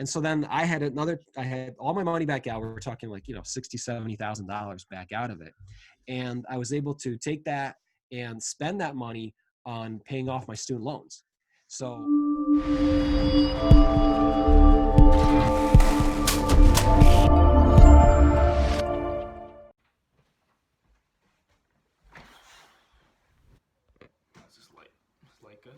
And so then I had all my money back out. We were talking like, $60,000, $70,000 back out of it. And I was able to take that and spend that money on paying off my student loans. So good.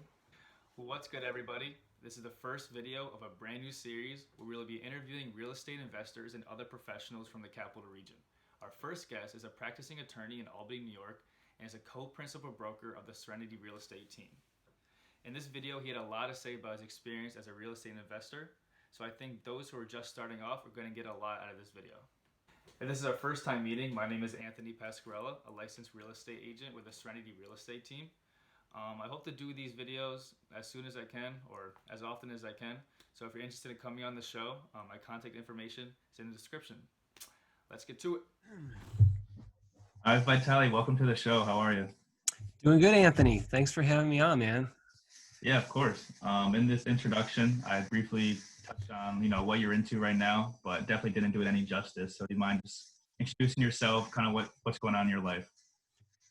Well, what's good, everybody? This is the first video of a brand new series where we will be interviewing real estate investors and other professionals from the capital region. Our first guest is a practicing attorney in Albany, New York, and is a co-principal broker of the Serenity Real Estate team. In this video, he had a lot to say about his experience as a real estate investor, so I think those who are just starting off are going to get a lot out of this video. If this is our first time meeting, my name is Anthony Pasquarella, a licensed real estate agent with the Serenity Real Estate team. I hope to do these videos as soon as I can, or as often as I can. So if you're interested in coming on the show, my contact information is in the description. Let's get to it. Hi, Vitaliy. Welcome to the show. How are you? Doing good, Anthony. Thanks for having me on, man. Yeah, of course. In this introduction, I briefly touched on, what you're into right now, but definitely didn't do it any justice. So do you mind just introducing yourself, kind of what's going on in your life?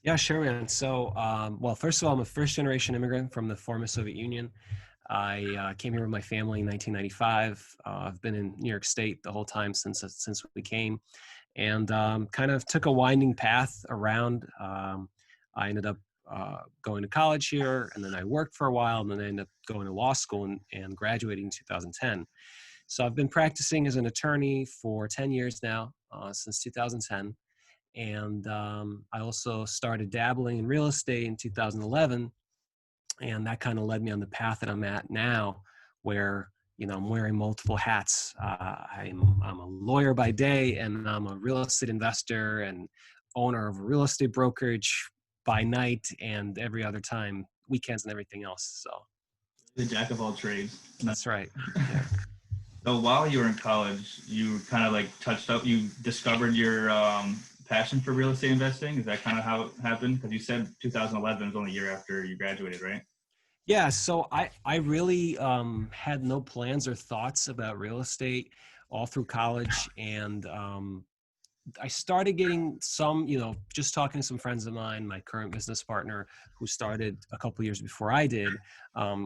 Yeah, sure, man. So, well, first of all, I'm a first-generation immigrant from the former Soviet Union. I came here with my family in 1995. I've been in New York State the whole time since we came, and kind of took a winding path around. I ended up going to college here, and then I worked for a while, and then I ended up going to law school and graduating in 2010. So I've been practicing as an attorney for 10 years now, since 2010. And I also started dabbling in real estate in 2011, and that kind of led me on the path that I'm at now, where I'm wearing multiple hats. I'm a lawyer by day, and I'm a real estate investor and owner of a real estate brokerage by night, and every other time, weekends and everything else. So, the jack of all trades. That's right. Yeah. So while you were in college, you kind of you discovered your passion for real estate investing. Is that kind of how it happened? Because you said 2011 was only a year after you graduated, right? Yeah, so I really had no plans or thoughts about real estate all through college, and I started getting some, just talking to some friends of mine, my current business partner, who started a couple years before I did,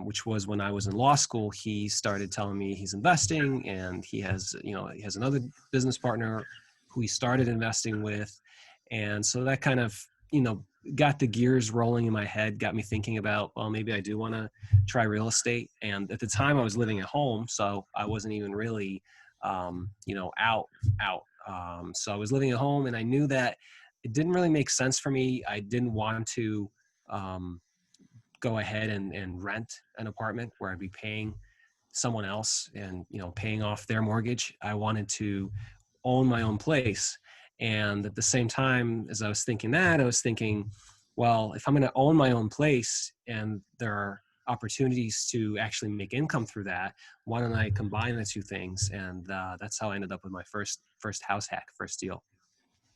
which was when I was in law school. He started telling me he's investing, and he has another business partner who he started investing with. And so that kind of, got the gears rolling in my head, got me thinking about, well, maybe I do want to try real estate. And at the time I was living at home, so I wasn't even really, out. So I was living at home, and I knew that it didn't really make sense for me. I didn't want to go ahead and rent an apartment where I'd be paying someone else and, paying off their mortgage. I wanted to own my own place. And at the same time, as I was thinking that, I was thinking, well, if I'm going to own my own place and there are opportunities to actually make income through that, why don't I combine the two things? And that's how I ended up with my first house hack, first deal.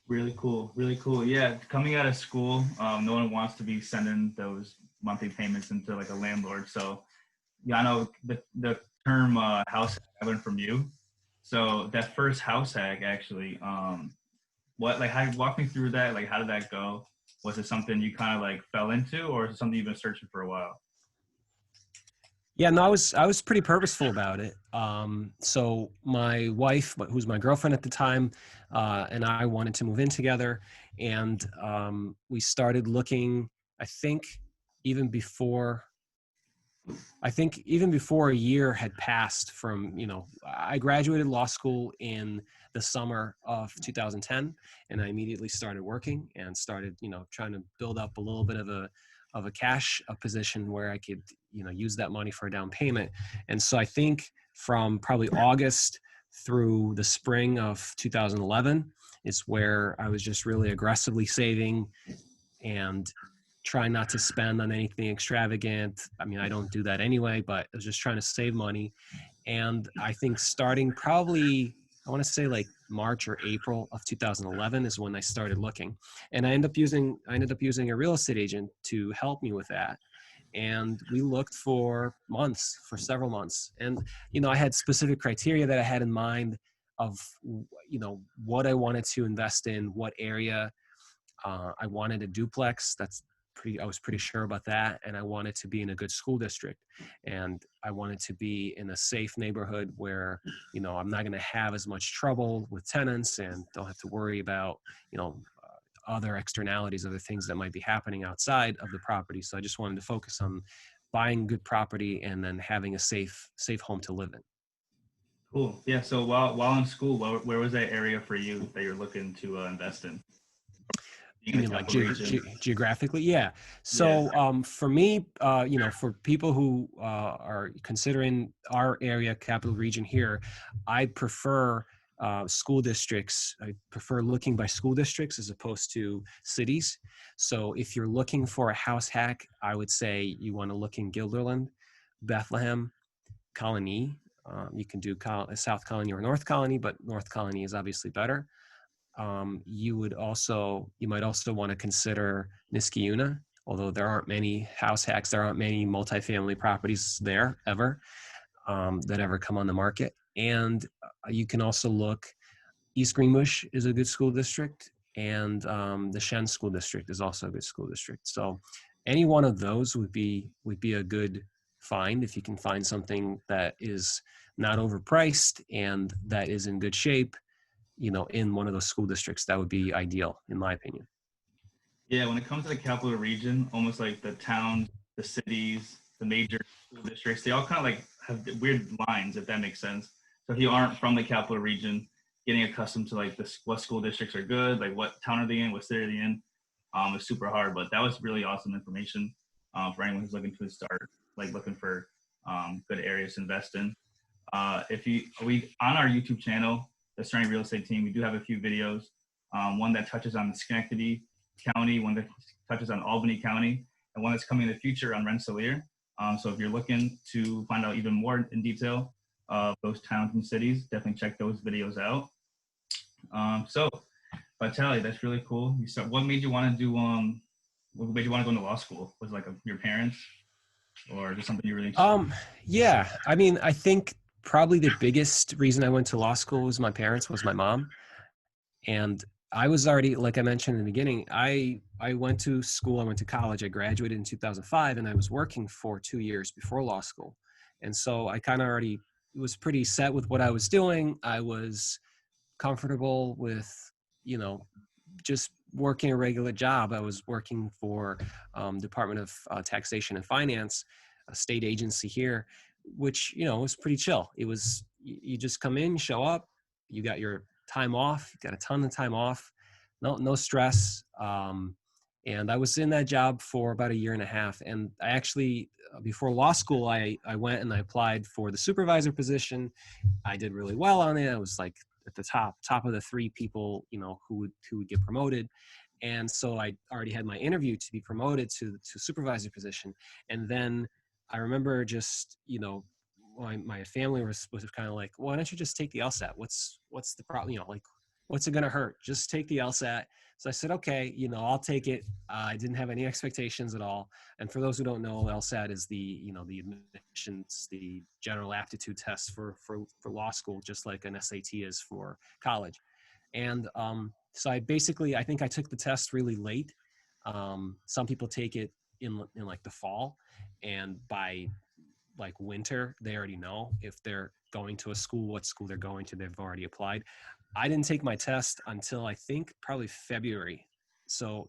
Really cool. Really cool. Yeah. Coming out of school, no one wants to be sending those monthly payments into like a landlord. So yeah, I know the term house hack I learned from you. So that first house hack actually, walk me through that? Like, how did that go? Was it something you kind of like fell into, or is it something you've been searching for a while? Yeah, no, I was pretty purposeful about it. So my wife, who's my girlfriend at the time, and I wanted to move in together, and we started looking. I think even before a year had passed from, I graduated law school in the summer of 2010, and I immediately started working and started, trying to build up a little bit of a cash position where I could, use that money for a down payment. And so I think from probably August through the spring of 2011 is where I was just really aggressively saving and trying not to spend on anything extravagant. I mean, I don't do that anyway, but I was just trying to save money. And I think starting probably, I want to say like March or April of 2011 is when I started looking. And I ended up using a real estate agent to help me with that. And we looked for several months. And, you know, I had specific criteria that I had in mind of, you know, what I wanted to invest in, what area. I wanted a duplex. I was pretty sure about that. And I wanted to be in a good school district. And I wanted to be in a safe neighborhood where, you know, I'm not going to have as much trouble with tenants and don't have to worry about, you know, other externalities, other things that might be happening outside of the property. So I just wanted to focus on buying good property and then having a safe home to live in. Cool. Yeah. So while in school, where was that area for you that you're looking to invest in? Being You in the mean like capital region. geographically? Yeah. Yeah. So for me, you know, for people who are considering our area, capital region here, I prefer school districts. I prefer looking by school districts as opposed to cities. So if you're looking for a house hack, I would say you want to look in Guilderland, Bethlehem, Colony. You can do South Colony or North Colony, but North Colony is obviously better. You might also want to consider Niskayuna, although there aren't many house hacks, there aren't many multifamily properties there ever that ever come on the market. And you can also look, East Greenbush is a good school district, and the Shen School District is also a good school district. So any one of those would be a good find if you can find something that is not overpriced and that is in good shape, you know, in one of those school districts. That would be ideal, in my opinion. Yeah. When it comes to the capital region, almost like the towns, the cities, the major school districts, they all kind of like have weird lines, if that makes sense. So if you aren't from the capital region, getting accustomed to like what school districts are good, like what town are they in, what city are they in, is super hard. But that was really awesome information for anyone who's looking to start, like looking for good areas to invest in. If we on our YouTube channel, the Serenity Real Estate team, we do have a few videos. One that touches on Schenectady County, one that touches on Albany County, and one that's coming in the future on Rensselaer. So if you're looking to find out even more in detail of those towns and cities, definitely check those videos out. So Vitaliy, that's really cool. What made you want to do? What made you want to go into law school? Was it like your parents, or just something you really interested in? Yeah, I mean, I think probably the biggest reason I went to law school was my parents, was my mom. And I was already, like I mentioned in the beginning, I went to school, I went to college, I graduated in 2005, and I was working for 2 years before law school. And so I kind of already was pretty set with what I was doing. I was comfortable with, you know, just working a regular job. I was working for Department of Taxation and Finance, a state agency here, which, you know, was pretty chill. It was, you just come in, show up, you got your time off, you got a ton of time off, no stress. And I was in that job for about a year and a half. And I actually, before law school, I went and I applied for the supervisor position. I did really well on it. I was like at the top of the 3 people, you know, who would get promoted. And so I already had my interview to be promoted to supervisor position. And then I remember just, you know, my family was kind of like, why don't you just take the LSAT? What's the problem? You know, like, what's it going to hurt? Just take the LSAT. So I said, okay, you know, I'll take it. I didn't have any expectations at all. And for those who don't know, LSAT is the, you know, the admissions, the general aptitude test for law school, just like an SAT is for college. And so I think I took the test really late. Some people take it in like the fall, and by like winter, they already know if they're going to a school, what school they're going to. They've already applied. I didn't take my test until I think probably February. So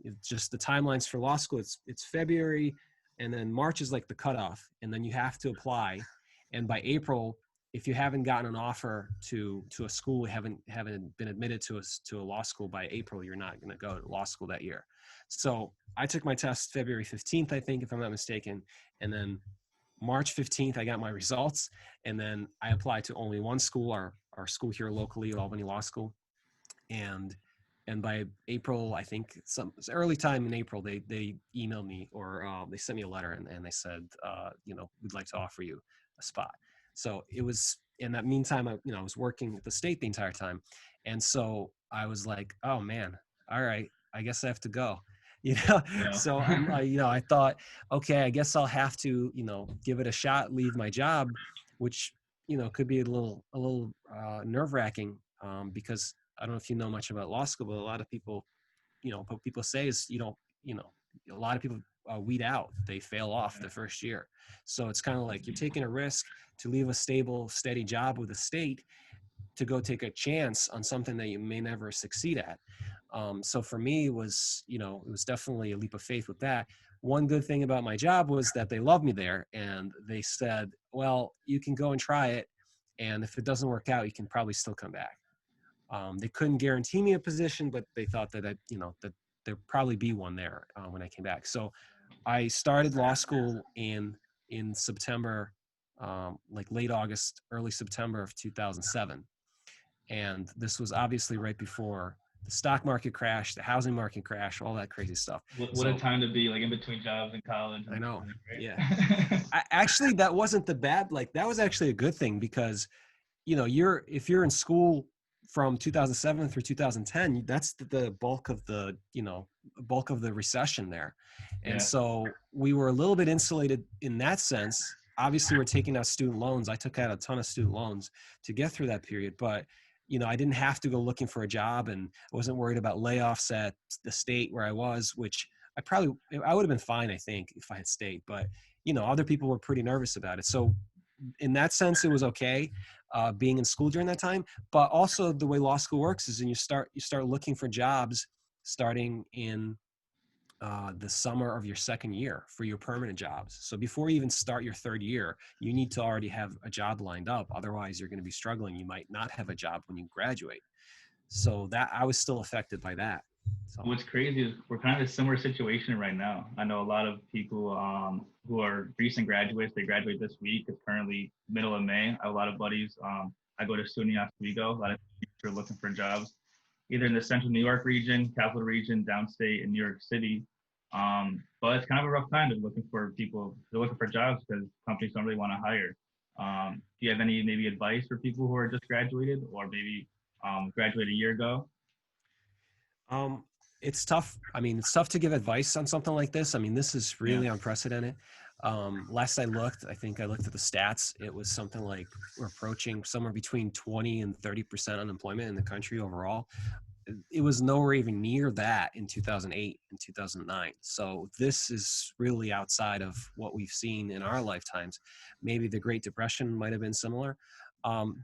it's just the timelines for law school. It's February, and then March is like the cutoff, and then you have to apply. And by April, if you haven't gotten an offer to a school, haven't been admitted to a law school by April, you're not going to go to law school that year. So I took my test February 15th, I think, if I'm not mistaken, and then March 15th, I got my results, and then I applied to only one school, our school here locally, Albany Law School. And by April, I think some early time in April, they emailed me, or they sent me a letter, and they said, you know, we'd like to offer you a spot. So it was, in that meantime, I was working at the state the entire time. And so I was like, oh man, all right, I guess I have to go. you know. Yeah. So I thought, okay, I guess I'll have to, give it a shot, leave my job, which, could be a little nerve wracking, because I don't know if you know much about law school, but a lot of people, what people say is you know, a lot of people weed out, they fail off the first year. So it's kind of like you're taking a risk to leave a stable, steady job with the state to go take a chance on something that you may never succeed at. So for me, it was definitely a leap of faith with that. One good thing about my job was that they loved me there, and they said, well, you can go and try it, and if it doesn't work out, you can probably still come back. They couldn't guarantee me a position, but they thought that that there'd probably be one there when I came back. So I started law school in September, like late August, early September of 2007. And this was obviously right before the stock market crash, the housing market crash, all that crazy stuff. What a time to be, like, in between jobs in college. I know. Right? Yeah. Actually, that wasn't the bad, like that was actually a good thing, because, if you're in school from 2007 through 2010, that's the bulk of the recession there. And so we were a little bit insulated in that sense. Obviously, we're taking out student loans. I took out a ton of student loans to get through that period, but I didn't have to go looking for a job, and I wasn't worried about layoffs at the state where I was, which I would have been fine, I think, if I had stayed. But, other people were pretty nervous about it. So in that sense, it was okay being in school during that time. But also the way law school works is, you start looking for jobs starting in the summer of your second year for your permanent jobs. So before you even start your third year, you need to already have a job lined up. Otherwise, you're going to be struggling. You might not have a job when you graduate. So that I was still affected by that. So. What's crazy is we're kind of in a similar situation right now. I know a lot of people who are recent graduates. They graduate this week. It's currently middle of May. I have a lot of buddies. I go to SUNY Oswego. A lot of people are looking for jobs, either in the central New York region, capital region, downstate, in New York City. But it's kind of a rough time to looking for people. They're looking for jobs because companies don't really want to hire. Do you have any maybe advice for people who are just graduated, or maybe graduated a year ago? It's tough. I mean, it's tough to give advice on something like this. I mean, this is really unprecedented. Last I looked, I think I looked at the stats. It was something like we're approaching somewhere between 20 and 30% unemployment in the country overall. It was nowhere even near that in 2008 and 2009. So this is really outside of what we've seen in our lifetimes. Maybe the Great Depression might have been similar.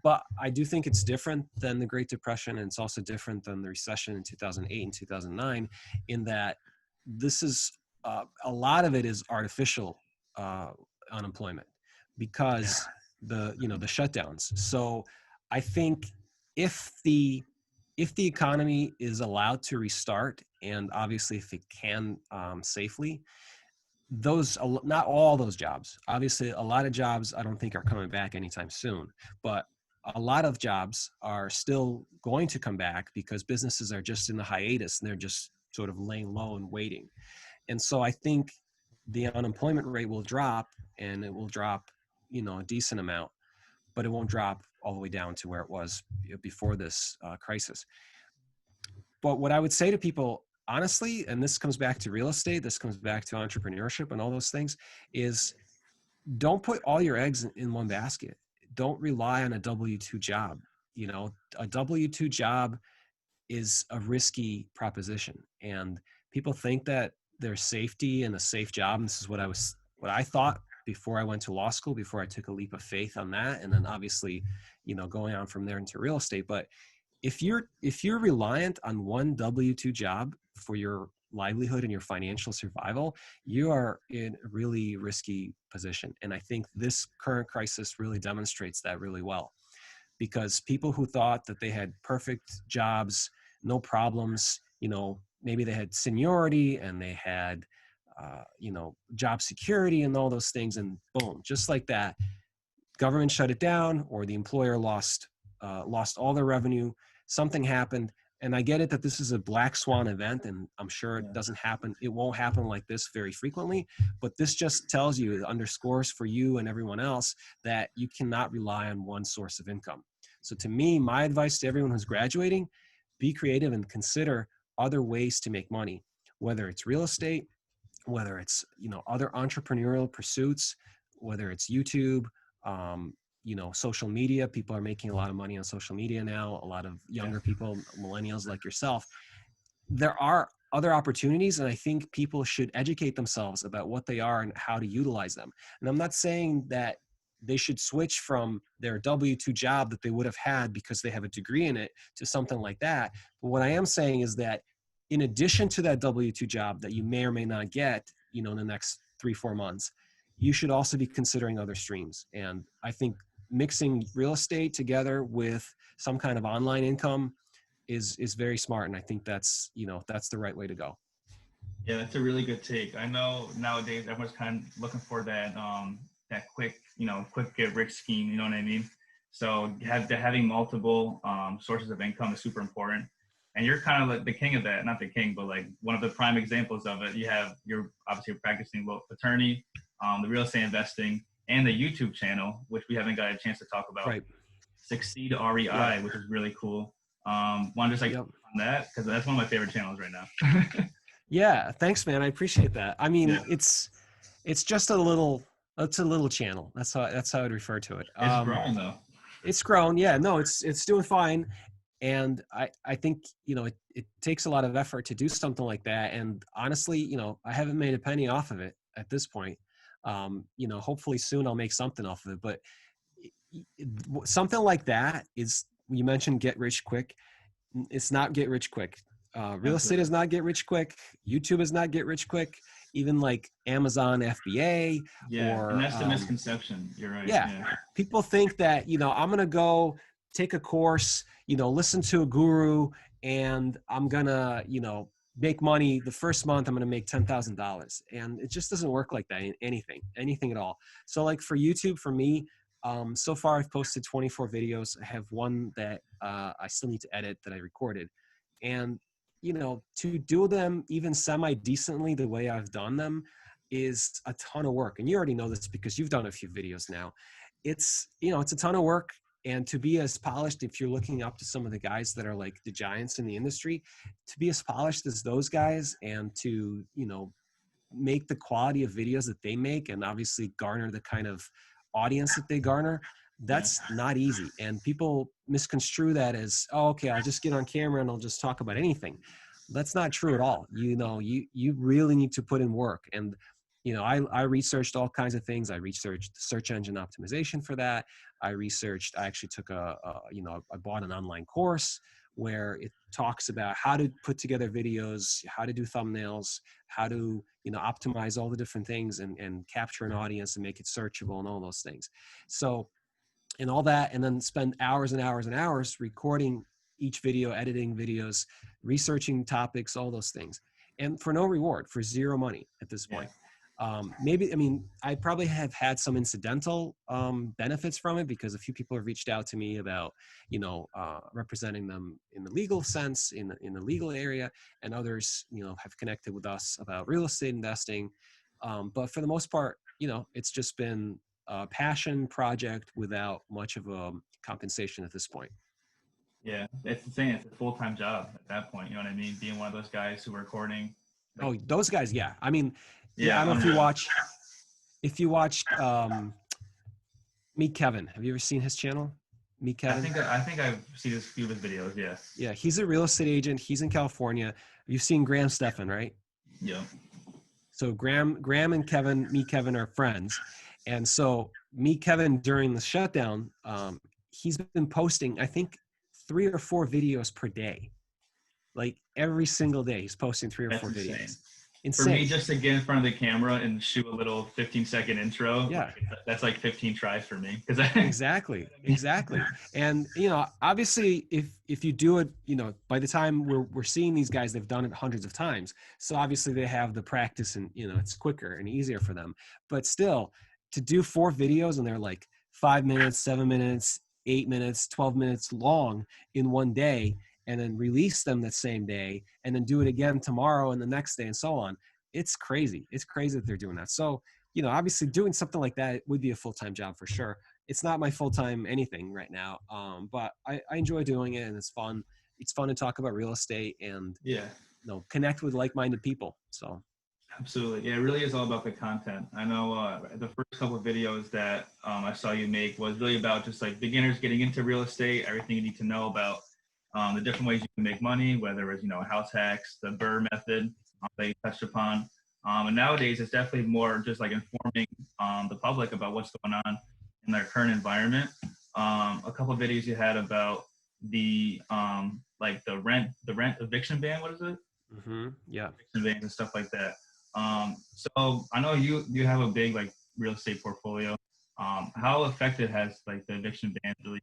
But I do think it's different than the Great Depression, and it's also different than the recession in 2008 and 2009, in that this is a lot of it is artificial unemployment because the shutdowns. So I think if the economy is allowed to restart, and obviously if it can safely, not all those jobs, obviously a lot of jobs I don't think are coming back anytime soon, but a lot of jobs are still going to come back because businesses are just in the hiatus and they're just sort of laying low and waiting. And so I think the unemployment rate will drop, and it will drop, a decent amount, but it won't drop all the way down to where it was before this crisis. But what I would say to people, honestly, and this comes back to real estate, this comes back to entrepreneurship and all those things, is don't put all your eggs in one basket. Don't rely on a W-2 job. A W-2 job is a risky proposition, and people think that there's safety in a safe job. And this is what I thought before I went to law school, before I took a leap of faith on that. And then obviously, going on from there into real estate. But if you're reliant on one W-2 job for your livelihood and your financial survival, you are in a really risky position. And I think this current crisis really demonstrates that really well, because people who thought that they had perfect jobs, no problems, maybe they had seniority and they had, job security and all those things, and boom, just like that, government shut it down, or the employer lost all their revenue. Something happened. And I get it that this is a black swan event, and I'm sure it doesn't happen. It won't happen like this very frequently, but this just tells you, it underscores for you and everyone else that you cannot rely on one source of income. So to me, my advice to everyone who's graduating, be creative and consider other ways to make money. whether it's real estate, whether it's, other entrepreneurial pursuits, whether it's YouTube, social media. People are making a lot of money on social media now. A lot of younger people, millennials like yourself. There are other opportunities, and I think people should educate themselves about what they are and how to utilize them. And I'm not saying that they should switch from their W-2 job that they would have had because they have a degree in it to something like that. But what I am saying is that in addition to that W-2 job that you may or may not get, in the next 3-4 months, you should also be considering other streams. And I think mixing real estate together with some kind of online income is very smart. And I think that's the right way to go. Yeah, that's a really good take. I know nowadays everyone's kind of looking for that that quick get rich scheme. You know what I mean? So having multiple sources of income is super important. And you're kind of like the king of that, not the king, but like one of the prime examples of it. You're obviously a practicing attorney, the real estate investing, and the YouTube channel, which we haven't got a chance to talk about. Right. Succeed REI, yeah. Which is really cool. Want to just on that, because that's one of my favorite channels right now. Yeah, thanks, man. I appreciate that. I mean, it's just a little channel. That's how I'd refer to it. It's growing though. It's grown. Yeah, no, it's doing fine. And I think, it takes a lot of effort to do something like that. And honestly, I haven't made a penny off of it at this point. Hopefully soon I'll make something off of it. But something like that is, you mentioned get rich quick. It's not get rich quick. Real estate is not get rich quick. YouTube is not get rich quick. Even like Amazon FBA. Yeah, and that's the misconception. You're right. Yeah. People think that, I'm going to go take a course, listen to a guru, and I'm going to, make money the first month. I'm going to make $10,000. And it just doesn't work like that in anything at all. So like for YouTube, for me, so far I've posted 24 videos. I have one that I still need to edit that I recorded. And, to do them even semi-decently the way I've done them is a ton of work. And you already know this because you've done a few videos now. It's a ton of work. And to be as polished, if you're looking up to some of the guys that are like the giants in the industry, to be as polished as those guys and to, make the quality of videos that they make and obviously garner the kind of audience that they garner, that's not easy. And people misconstrue that as, oh, okay, I'll just get on camera and I'll just talk about anything. That's not true at all. You really need to put in work. And, I researched all kinds of things. I researched search engine optimization for that. I actually took I bought an online course where it talks about how to put together videos, how to do thumbnails, how to, optimize all the different things and capture an audience and make it searchable and all those things. So, and all that, and then spend hours and hours and hours recording each video, editing videos, researching topics, all those things. And for no reward, for zero money at this point. I probably have had some incidental benefits from it because a few people have reached out to me about, representing them in the legal sense, in the legal area, and others, have connected with us about real estate investing. But for the most part, it's just been a passion project without much of a compensation at this point. Yeah, it's the same. It's a full-time job at that point. You know what I mean? Being one of those guys who are recording. Oh, those guys, yeah. I mean, yeah, I don't know if you watch Meet Kevin. Have you ever seen his channel? Meet Kevin? I think I've seen a few of his videos, yeah. Yeah, he's a real estate agent. He's in California. You've seen Graham Stephan, right? Yeah. So Graham and Kevin, Meet Kevin are friends. And so Meet Kevin during the shutdown, he's been posting, I think, 3 or 4 videos per day. Like every single day he's posting 3 or 4 videos. Insane. For me, just to get in front of the camera and shoot a little 15-second intro, yeah, that's like 15 tries for me. Exactly. And obviously, if you do it, by the time we're seeing these guys, they've done it hundreds of times. So obviously they have the practice, and it's quicker and easier for them. But still, to do 4 videos and they're like 5 minutes, 7 minutes, 8 minutes, 12 minutes long in one day, and then release them that same day, and then do it again tomorrow and the next day and so on. It's crazy. It's crazy that they're doing that. So, obviously doing something like that would be a full-time job for sure. It's not my full-time anything right now. But I enjoy doing it, and it's fun. It's fun to talk about real estate, and connect with like-minded people. So. Absolutely. Yeah, it really is all about the content. I know the first couple of videos that I saw you make was really about just like beginners getting into real estate, everything you need to know about the different ways you can make money, whether it's, house hacks, the BRRRR method that you touched upon. And nowadays, it's definitely more just like informing the public about what's going on in their current environment. A couple of videos you had about the like the rent eviction ban. What is it? Mm-hmm. Yeah. Eviction bans and stuff like that. So I know you have a big like real estate portfolio. How effective has like the eviction ban really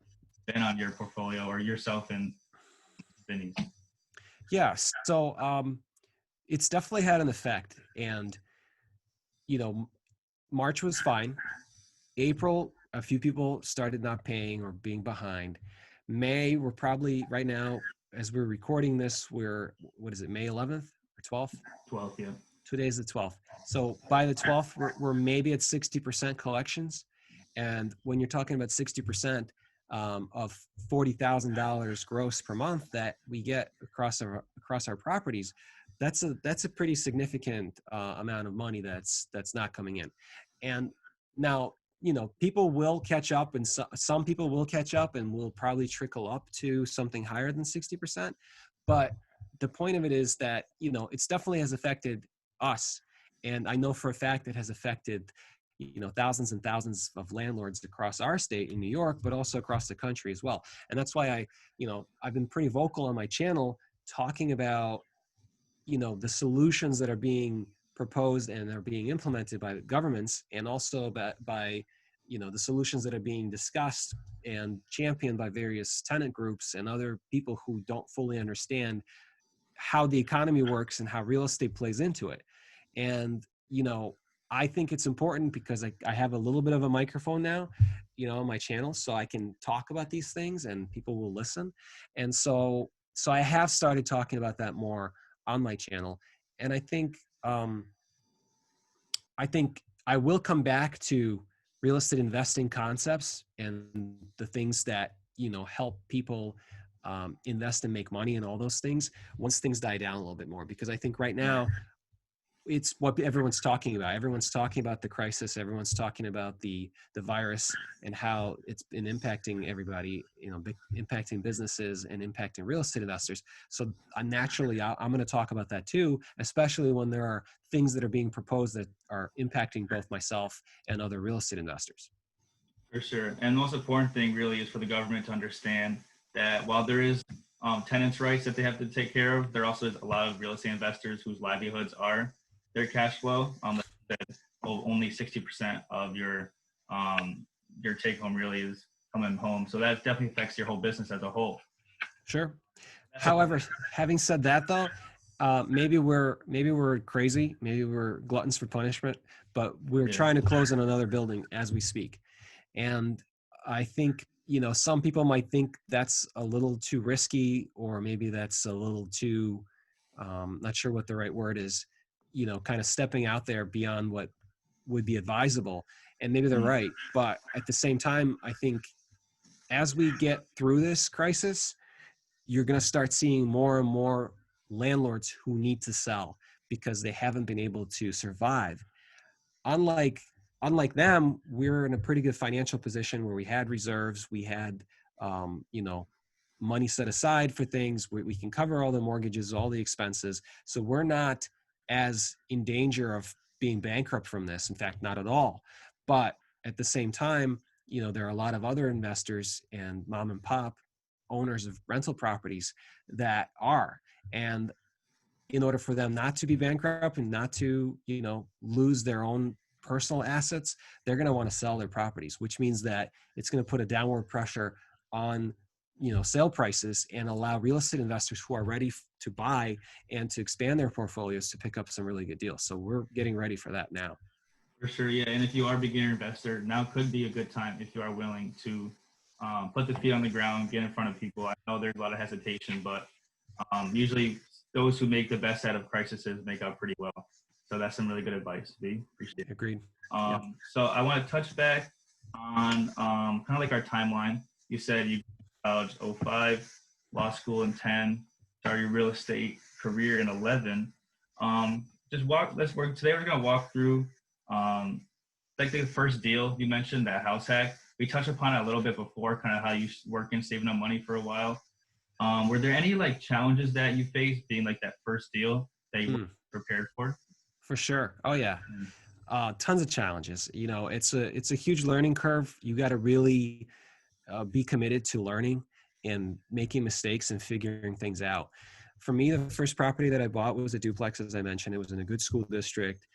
been on your portfolio or yourself and Vinny's? Yeah. So it's definitely had an effect. And, March was fine. April, a few people started not paying or being behind. May, we're probably right now, as we're recording this, what is it, May 11th or 12th? 12th, yeah. Today's the 12th. So by the 12th, we're maybe at 60% collections. And when you're talking about 60% of $40,000 gross per month that we get across our properties, that's a pretty significant amount of money that's not coming in. And now, people will catch up, and some people will catch up and will probably trickle up to something higher than 60%. But the point of it is that, it's definitely has affected us. And I know for a fact it has affected, thousands and thousands of landlords across our state in New York, but also across the country as well. And that's why I've been pretty vocal on my channel talking about, the solutions that are being proposed and are being implemented by governments, and also by the solutions that are being discussed and championed by various tenant groups and other people who don't fully understand how the economy works and how real estate plays into it. And, I think it's important because I have a little bit of a microphone now, on my channel, so I can talk about these things and people will listen. And so I have started talking about that more on my channel. And I think I will come back to real estate investing concepts and the things that, help people invest and make money and all those things once things die down a little bit more. Because I think right now it's what everyone's talking about. Everyone's talking about the crisis. Everyone's talking about the virus and how it's been impacting everybody, impacting businesses and impacting real estate investors. So naturally, I'm going to talk about that too, especially when there are things that are being proposed that are impacting both myself and other real estate investors. For sure. And the most important thing really is for the government to understand that while there is tenants' rights that they have to take care of, there also is a lot of real estate investors whose livelihoods are their cash flow. That only 60% of your take home really is coming home. So that definitely affects your whole business as a whole. Sure. However, having said that though, maybe we're crazy, maybe we're gluttons for punishment, but we're trying to close on another building as we speak. And I think, some people might think that's a little too risky, or maybe that's a little too, not sure what the right word is, kind of stepping out there beyond what would be advisable. And maybe they're right. But at the same time, I think as we get through this crisis, you're going to start seeing more and more landlords who need to sell because they haven't been able to survive. Unlike them, we're in a pretty good financial position where we had reserves, we had, money set aside for things. We can cover all the mortgages, all the expenses. So we're not as in danger of being bankrupt from this. In fact, not at all. But at the same time, there are a lot of other investors and mom and pop owners of rental properties that are. And in order for them not to be bankrupt and not to, lose their own personal assets, they're going to want to sell their properties, which means that it's going to put a downward pressure on, sale prices and allow real estate investors who are ready to buy and to expand their portfolios to pick up some really good deals. So we're getting ready for that now. For sure, yeah. And if you are a beginner investor, now could be a good time if you are willing to put the feet on the ground, get in front of people. I know there's a lot of hesitation, but usually those who make the best out of crises make out pretty well. So that's some really good advice, B. Appreciate it. Agreed. Yep. So I want to touch back on kind of like our timeline. You said you college 05, law school in 10, start your real estate career in 11. Today we're gonna walk through like the first deal you mentioned, that house hack. We touched upon it a little bit before, kind of how you work in saving up money for a while. Were there any like challenges that you faced being like that first deal that you were prepared for? For sure. Oh yeah. Tons of challenges. You know, it's a huge learning curve. You got to really be committed to learning and making mistakes and figuring things out. For me, the first property that I bought was a duplex, as I mentioned. It was in a good school district.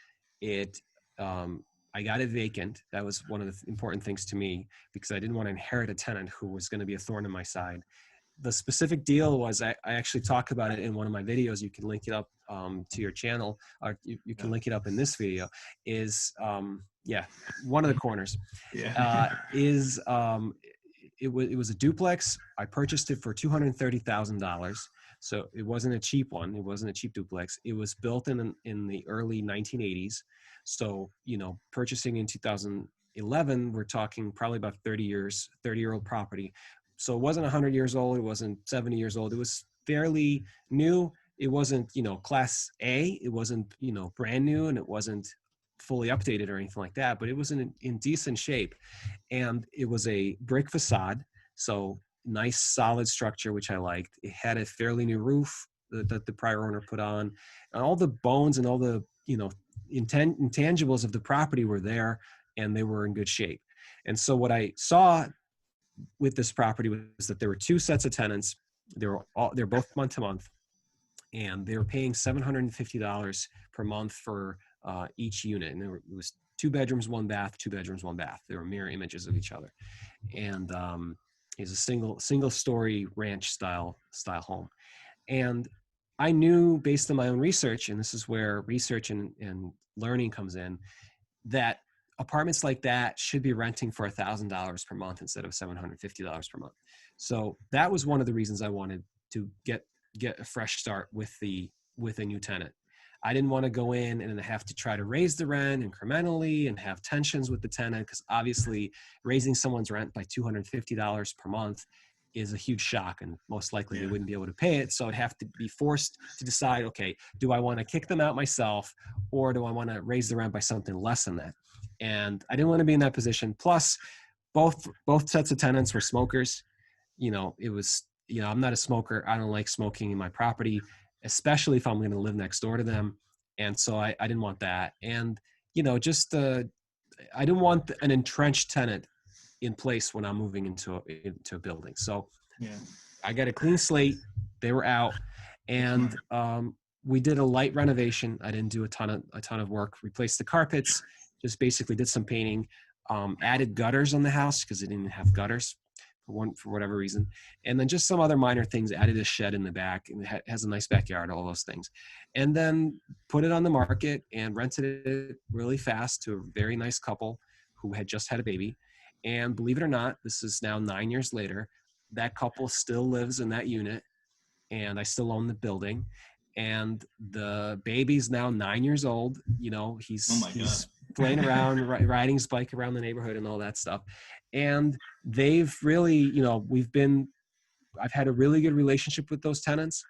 I got it vacant. That was one of the important things to me because I didn't want to inherit a tenant who was going to be a thorn in my side. The specific deal was, I actually talk about it in one of my videos. You can link it up to your channel, or you can link it up in this video, is one of the corners is it was a duplex. I purchased it for $230,000. So it wasn't a cheap one. It wasn't a cheap duplex. It was built in the early 1980s. So, you know, purchasing in 2011, we're talking probably about 30-year-old property. So it wasn't 100 years old. It wasn't 70 years old. It was fairly new. It wasn't, you know, class A. It wasn't, you know, brand new, and it wasn't fully updated or anything like that, but it was in decent shape. And it was a brick facade. So nice, solid structure, which I liked. It had a fairly new roof that the prior owner put on. And all the bones and all the, you know, intangibles of the property were there, and they were in good shape. And so what I saw with this property was that there were two sets of tenants. They're both month to month, and they were paying $750 per month for each unit. And it was 2 bedrooms, 1 bath, 2 bedrooms, 1 bath. They were mirror images of each other. And it's a single story ranch style home. And I knew, based on my own research, and this is where research and learning comes in, that apartments like that should be renting for $1,000 per month instead of $750 per month. So that was one of the reasons I wanted to get a fresh start with a new tenant. I didn't want to go in and have to try to raise the rent incrementally and have tensions with the tenant, because obviously raising someone's rent by $250 per month is a huge shock, and most likely they wouldn't be able to pay it. So I'd have to be forced to decide, okay, do I want to kick them out myself, or do I want to raise the rent by something less than that? And I didn't want to be in that position. Plus, both sets of tenants were smokers. You know, it was, you know, I'm not a smoker. I don't like smoking in my property, especially if I'm going to live next door to them. And so I didn't want that. And, you know, just I didn't want an entrenched tenant in place when I'm moving into a building. So I got a clean slate. They were out, and we did a light renovation. I didn't do a ton of work. Replaced the carpets, just basically did some painting, added gutters on the house because it didn't have gutters for whatever reason. And then just some other minor things, added a shed in the back, and it has a nice backyard, all those things. And then put it on the market and rented it really fast to a very nice couple who had just had a baby. And believe it or not, this is now 9 years later, that couple still lives in that unit, and I still own the building. And the baby's now 9 years old. You know, he's playing around, riding his bike around the neighborhood and all that stuff. And they've really, you know, I've had a really good relationship with those tenants,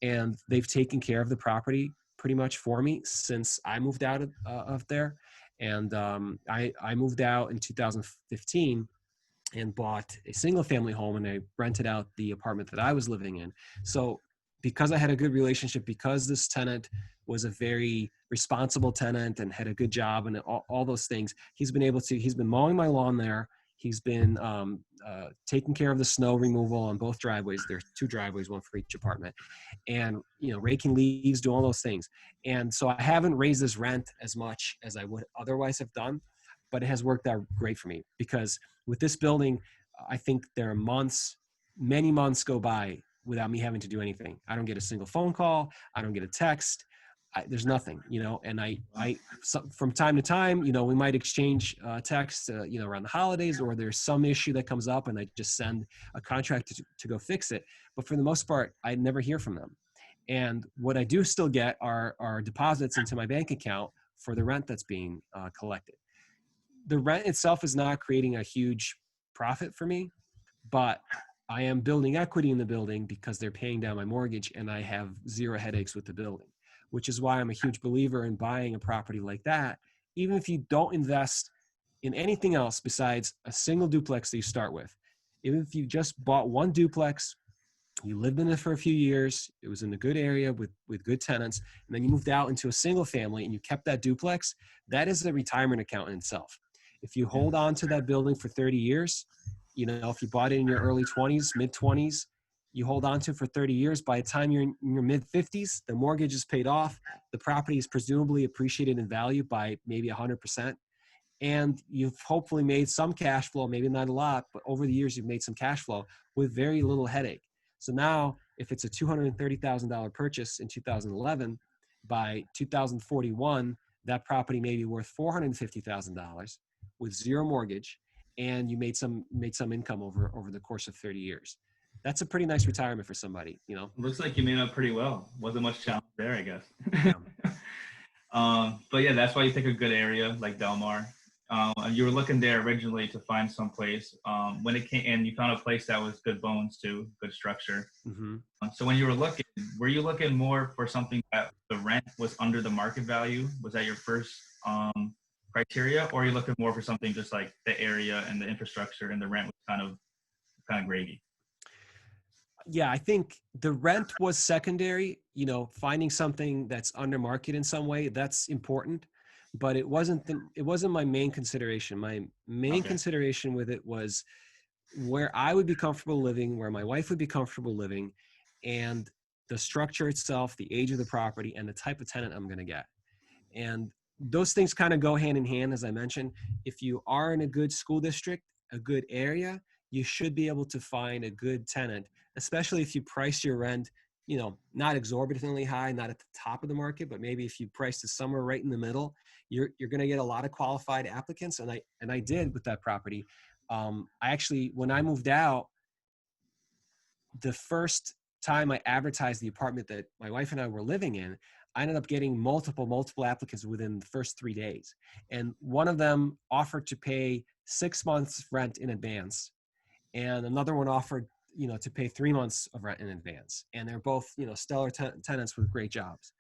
and they've taken care of the property pretty much for me since I moved out of there. And I moved out in 2015 and bought a single family home, and I rented out the apartment that I was living in. So because I had a good relationship, because this tenant was a very responsible tenant and had a good job and all those things, he's been mowing my lawn there. He's been taking care of the snow removal on both driveways. There's 2 driveways, one for each apartment, and, you know, raking leaves, doing all those things. And so I haven't raised this rent as much as I would otherwise have done, but it has worked out great for me, because with this building, I think there are many months go by without me having to do anything. I don't get a single phone call. I don't get a text. There's nothing, you know, and from time to time, you know, we might exchange texts, you know, around the holidays, or there's some issue that comes up and I just send a contractor to go fix it. But for the most part, I never hear from them. And what I do still get are deposits into my bank account for the rent that's being collected. The rent itself is not creating a huge profit for me, but I am building equity in the building because they're paying down my mortgage, and I have zero headaches with the building, which is why I'm a huge believer in buying a property like that. Even if you don't invest in anything else besides a single duplex that you start with, even if you just bought one duplex, you lived in it for a few years, it was in a good area with good tenants, and then you moved out into a single family and you kept that duplex, that is a retirement account in itself. If you hold on to that building for 30 years, if you bought it in your early 20s, mid 20s, you hold on to it for 30 years. By the time you're in your mid 50s, the mortgage is paid off. The property is presumably appreciated in value by maybe 100%. And you've hopefully made some cash flow, maybe not a lot, but over the years, you've made some cash flow with very little headache. So now, if it's a $230,000 purchase in 2011, by 2041, that property may be worth $450,000 with zero mortgage, and you made some income over the course of 30 years. That's a pretty nice retirement for somebody, Looks like you made up pretty well. Wasn't much challenge there, I guess. Yeah. But yeah, that's why you pick a good area like Del Mar. And you were looking there originally to find some place. When it came, and you found a place that was good bones too, good structure. Mm-hmm. So when you were looking, were you looking more for something that the rent was under the market value? Was that your first criteria, or are you looking more for something just like the area and the infrastructure and the rent was kind of gravy? Yeah, I think the rent was secondary. Finding something that's under market in some way, that's important, but it wasn't my main consideration. My main consideration with it was where I would be comfortable living, where my wife would be comfortable living, and the structure itself, the age of the property, and the type of tenant I'm going to get. And those things kind of go hand in hand, as I mentioned. If you are in a good school district, a good area, you should be able to find a good tenant, especially if you price your rent, not exorbitantly high, not at the top of the market, but maybe if you price it somewhere right in the middle, you're going to get a lot of qualified applicants. And I did with that property. I actually, when I moved out, the first time I advertised the apartment that my wife and I were living in, I ended up getting multiple applicants within the first 3 days. And one of them offered to pay 6 months rent in advance. And another one offered, to pay 3 months of rent in advance. And they're both, stellar tenants with great jobs,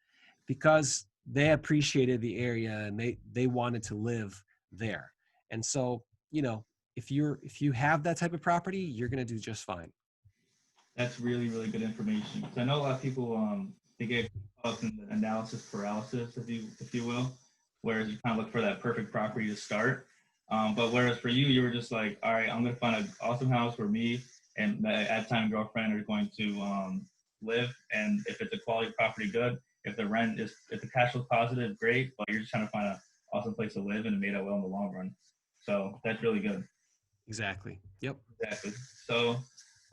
because they appreciated the area and they wanted to live there. And so, if you have that type of property, you're going to do just fine. That's really, really good information. So I know a lot of people they get caught up in the analysis paralysis, if you will, whereas you kind of look for that perfect property to start. But whereas for you, you were just like, all right, I'm gonna find an awesome house where me and my at-time girlfriend are going to live, and if it's a quality property, good. If the cash flow is positive, great. But you're just trying to find an awesome place to live, and it made it well in the long run. So that's really good. Exactly. Yep. Exactly. So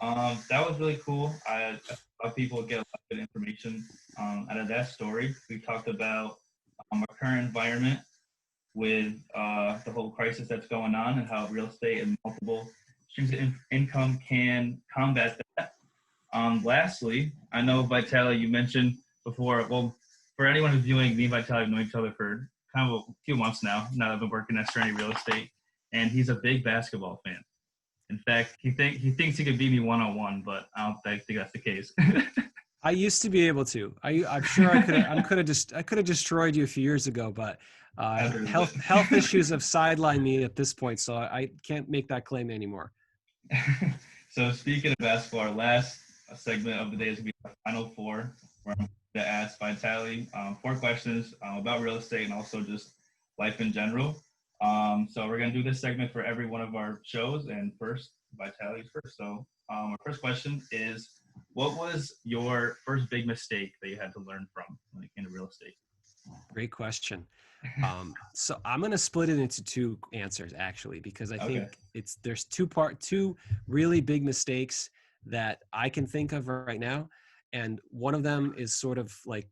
that was really cool. I thought people would get a lot of good information out of that story. We talked about our current environment with the whole crisis that's going on and how real estate and multiple streams of income can combat that. Lastly, I know, Vitaliy, you mentioned before, well, for anyone who's viewing, me and Vitaliy have known each other for kind of a few months now that I've been working at Serenity Real Estate, and he's a big basketball fan. In fact, he thinks he could beat me one-on-one, but I don't think that's the case. I used to be able to. I'm sure I could have destroyed you a few years ago, but health issues have sidelined me at this point, so I can't make that claim anymore. So speaking of basketball, our last segment of the day is going to be our final four, where I'm going to ask Vitaliy 4 questions about real estate and also just life in general. So we're going to do this segment for every one of our shows, and first, Vitaliy's first. So our first question is, what was your first big mistake that you had to learn from when it came to real estate? Great question. So I'm going to split it into 2 answers, actually, because I think there's two really big mistakes that I can think of right now. And one of them is sort of like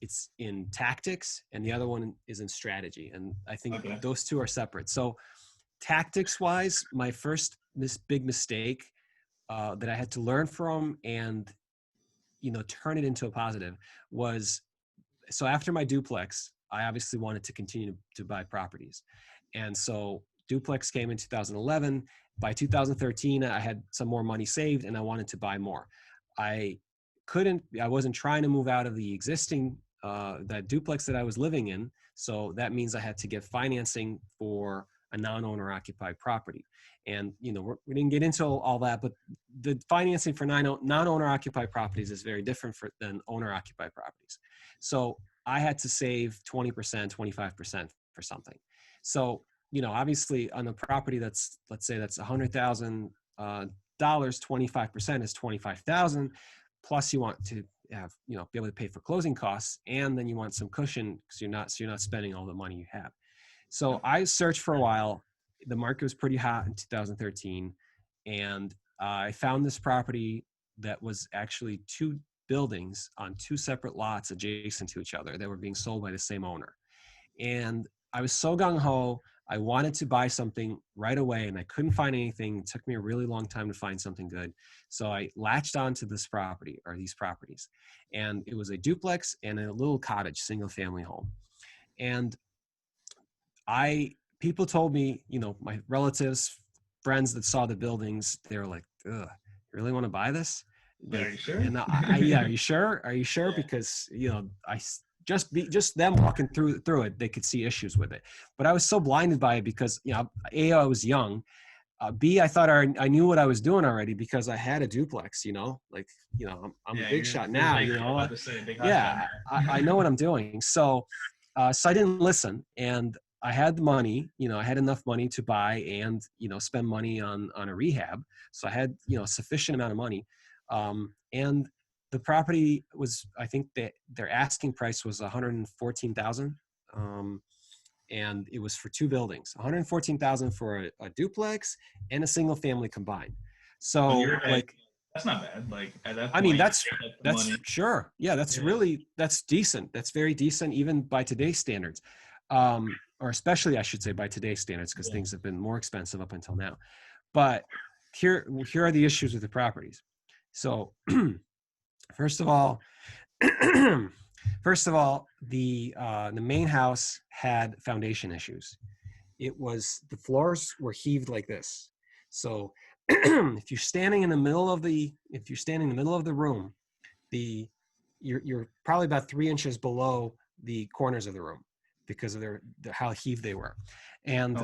it's in tactics, and the other one is in strategy. And I think those 2 are separate. So tactics wise, my first big mistake that I had to learn from and, turn it into a positive was, so after my duplex, I obviously wanted to continue to buy properties. And so duplex came in 2011. By 2013, I had some more money saved and I wanted to buy more. I wasn't trying to move out of the existing, that duplex that I was living in. So that means I had to get financing for a non-owner occupied property. And, you know, we didn't get into all that, but the financing for non-owner occupied properties is very different than owner occupied properties. So I had to save 20%, 25% for something. So, you know, obviously on a property that's, let's say that's $100,000, 25% is 25,000. Plus you want to have, you know, be able to pay for closing costs. And then you want some cushion because you're not spending all the money you have. So I searched for a while. The market was pretty hot in 2013. And I found this property that was actually 2 buildings on 2 separate lots adjacent to each other that were being sold by the same owner. And I was so gung-ho. I wanted to buy something right away and I couldn't find anything. It took me a really long time to find something good. So I latched onto this property or these properties. And it was a duplex and a little cottage, single family home. And people told me, you know, my relatives, friends that saw the buildings, they were like, ugh, you really want to buy this? Are you sure? And yeah, are you sure? Are you sure? Yeah. Because, you know, just them walking through it, they could see issues with it. But I was so blinded by it because, you know, A, I was young. B, I thought I knew what I was doing already because I had a duplex, you know, like, you know, I'm a big shot now, you know. Yeah, I know what I'm doing. So I didn't listen, and I had the money, you know, I had enough money to buy and, you know, spend money on a rehab. So I had, you know, a sufficient amount of money. And the property was, I think that their asking price was $114,000. And it was for 2 buildings, $114,000 for a duplex and a single family combined. So like, that's not bad. Like at that point, I mean, that's sure. Yeah. That's really, that's decent. That's very decent, even by today's standards. Or especially I should say by today's standards, because things have been more expensive up until now. But here are the issues with the properties. So first of all, the main house had foundation issues. The floors were heaved like this. So if you're standing in the middle of the room, you're probably about 3 inches below the corners of the room because of how heaved they were. And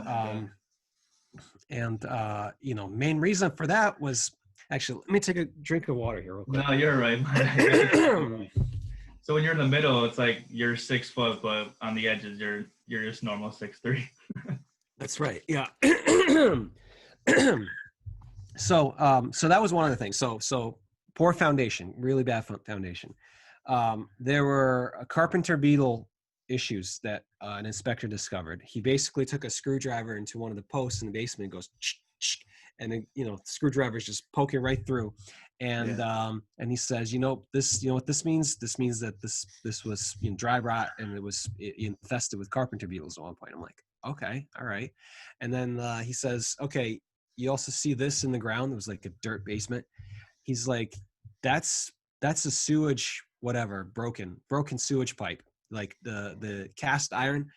you know, main reason for that was, actually, let me take a drink of water here real quick. No, you're right. So when you're in the middle, it's like you're 6 foot, but on the edges, you're just normal 6'3". That's right. Yeah. So that was one of the things. So poor foundation, really bad foundation. There were carpenter beetle issues that an inspector discovered. He basically took a screwdriver into one of the posts in the basement and goes, and then, you know, the screwdriver is just poking right through. And and he says, you know what this means? This means that this was, you know, dry rot, and it was infested with carpenter beetles at one point. I'm like, okay, all right. And then he says, okay, you also see this in the ground. It was like a dirt basement. He's like, that's a sewage, whatever, broken sewage pipe, like the cast iron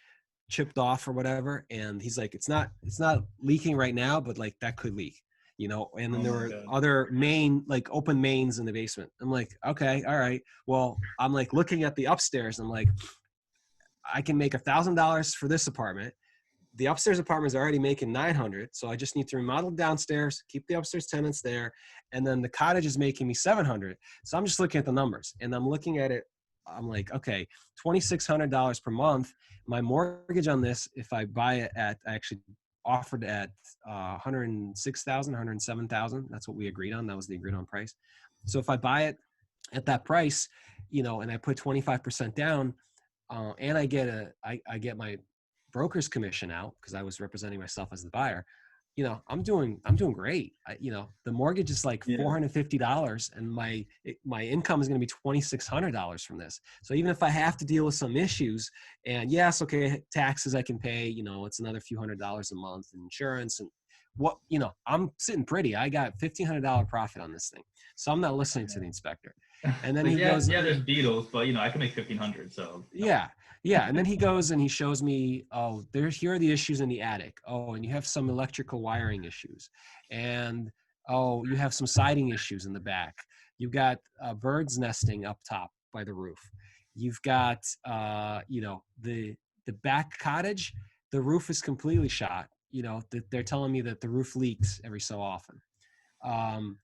chipped off or whatever. And he's like, it's not leaking right now, but like that could leak, you know. And then there were other open mains in the basement. I'm like, okay, all right. Well, I'm like looking at the upstairs. I'm like, I can make $1,000 for this apartment. The upstairs apartment is already making $900. So I just need to remodel downstairs, keep the upstairs tenants there. And then the cottage is making me $700. So I'm just looking at the numbers, and I'm looking at it. I'm like, okay, $2,600 per month. My mortgage on this, if I buy it I actually offered at $106,000, $107,000. That's what we agreed on. That was the agreed on price. So if I buy it at that price, you know, and I put 25% down, and I get my broker's commission out because I was representing myself as the buyer, you know, I'm doing great. You know, the mortgage is like $450, and my income is going to be $2,600 from this. So even if I have to deal with some issues, and yes, okay, taxes I can pay, you know, it's another few $100s a month, and insurance and what, I'm sitting pretty. I got $1,500 profit on this thing. So I'm not listening to the inspector. And then Like, he goes, yeah, there's beetles, but I can make 1,500. So yeah. Yeah. And then he goes and he shows me, oh, here are the issues in the attic. Oh, and you have some electrical wiring issues. And, oh, you have some siding issues in the back. You've got birds nesting up top by the roof. You've got, the back cottage, the roof is completely shot. They're telling me that the roof leaks every so often.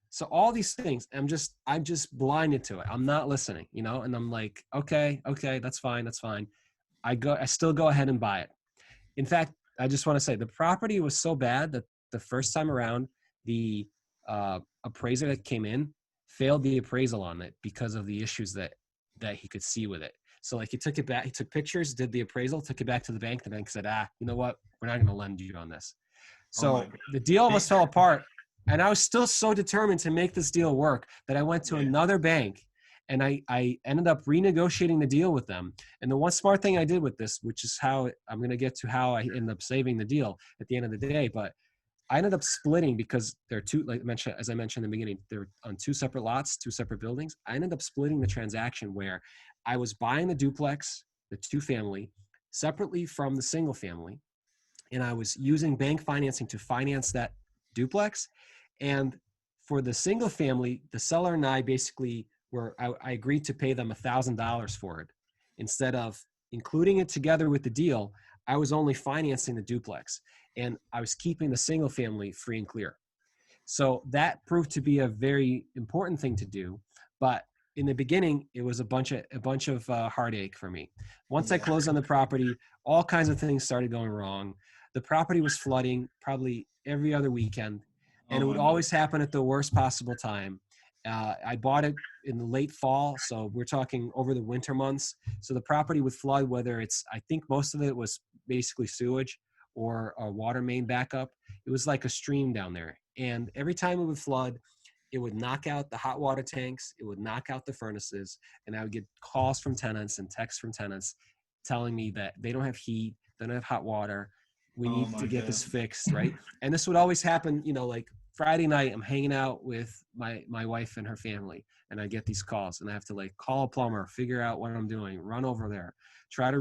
So all these things, I'm just blinded to it. I'm not listening, and I'm like, okay, that's fine. I still go ahead and buy it. In fact, I just want to say the property was so bad that the first time around, the appraiser that came in failed the appraisal on it because of the issues that he could see with it. So like he took it back, he took pictures, did the appraisal, took it back to the bank. The bank said, you know what? We're not going to lend you on this. So the deal almost fell apart. And I was still so determined to make this deal work that I went to another bank and I ended up renegotiating the deal with them. And the one smart thing I did with this, which is how I'm going to get to how I ended up saving the deal at the end of the day, but I ended up splitting because they're two, as I mentioned in the beginning, they're on two separate lots, two separate buildings. I ended up splitting the transaction where I was buying the duplex, the 2-family, separately from the single family. And I was using bank financing to finance that duplex. And for the single family, the seller and I basically I agreed to pay them $1,000 for it. Instead of including it together with the deal, I was only financing the duplex and I was keeping the single family free and clear. So that proved to be a very important thing to do. But in the beginning, it was a bunch of heartache for me. Once I closed on the property, all kinds of things started going wrong. The property was flooding probably every other weekend, and it would always happen at the worst possible time. I bought it in the late fall, so we're talking over the winter months. So the property would flood, whether I think most of it was basically sewage or a water main backup. It was like a stream down there. And every time it would flood, it would knock out the hot water tanks, it would knock out the furnaces, and I would get calls from tenants and texts from tenants telling me that they don't have heat, they don't have hot water, we need to get this fixed, right? And this would always happen, like Friday night, I'm hanging out with my wife and her family, and I get these calls, and I have to like call a plumber, figure out what I'm doing, run over there, try to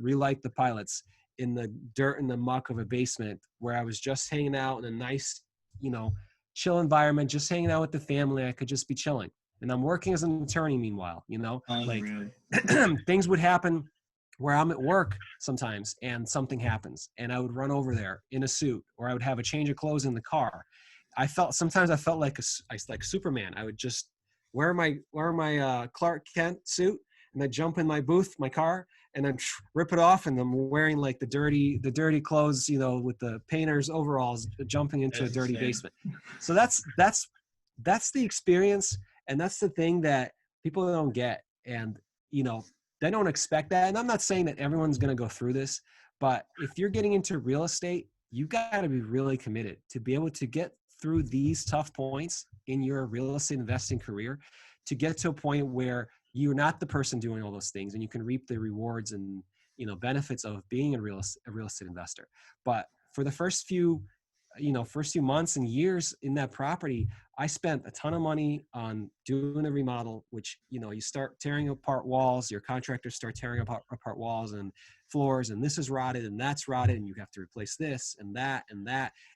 relight the pilots in the dirt and the muck of a basement where I was just hanging out in a nice, chill environment, just hanging out with the family. I could just be chilling. And I'm working as an attorney meanwhile, things would happen where I'm at work sometimes and something happens and I would run over there in a suit, or I would have a change of clothes in the car. Sometimes I felt like Superman. I would just wear my Clark Kent suit and I'd jump in my booth, my car, and then rip it off, and I'm wearing like the dirty clothes, with the painter's overalls, jumping into a dirty basement. So that's the experience, and that's the thing that people don't get, and they don't expect that. And I'm not saying that everyone's going to go through this, but if you're getting into real estate, you got to be really committed to be able to get through these tough points in your real estate investing career, to get to a point where you're not the person doing all those things and you can reap the rewards and benefits of being a real estate investor. But for the first few months and years in that property, I spent a ton of money on doing a remodel, which you start tearing apart walls, your contractors start tearing apart walls and floors, and this is rotted and that's rotted, and you have to replace this and that, and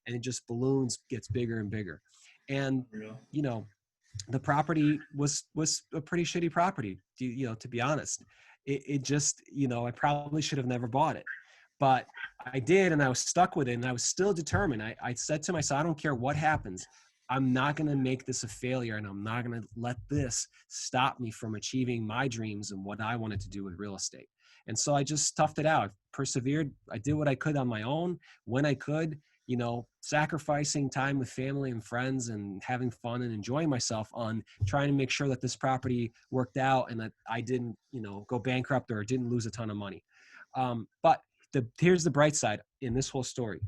it just balloons, gets bigger and bigger. And the property was a pretty shitty property, to be honest. It just, I probably should have never bought it, but I did, and I was stuck with it, and I was still determined. I said to myself, I don't care what happens. I'm not going to make this a failure, and I'm not going to let this stop me from achieving my dreams and what I wanted to do with real estate. And so I just toughed it out, persevered. I did what I could on my own when I could, sacrificing time with family and friends and having fun and enjoying myself on trying to make sure that this property worked out and that I didn't, go bankrupt or didn't lose a ton of money. But here's the bright side in this whole story.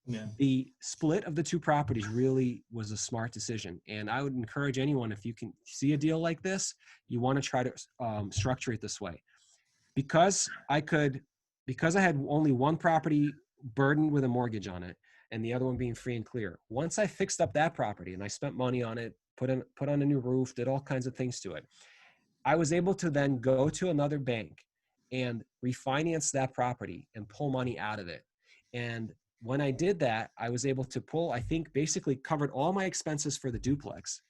Yeah. The split of the two properties really was a smart decision. And I would encourage anyone, if you can see a deal like this, you want to try to structure it this way. Because I had only one property burdened with a mortgage on it, and the other one being free and clear. Once I fixed up that property and I spent money on it, put on a new roof, did all kinds of things to it, I was able to then go to another bank and refinance that property and pull money out of it. And when I did that, I was able to pull, I think basically covered all my expenses for the duplex,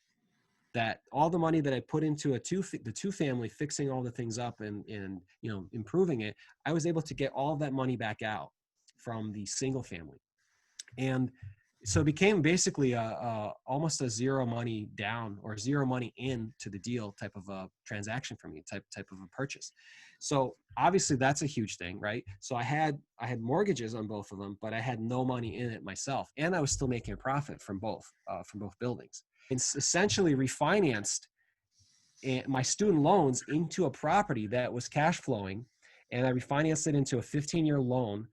that all the money that I put into the two family, fixing all the things up and improving it, I was able to get all of that money back out from the single family. And so it became basically almost a zero money down or zero money in to the deal type of a transaction for me, type of a purchase. So obviously that's a huge thing, right? So I had mortgages on both of them, but I had no money in it myself, and I was still making a profit from both buildings. It's essentially refinanced my student loans into a property that was cash flowing, and I refinanced it into a 15-year loan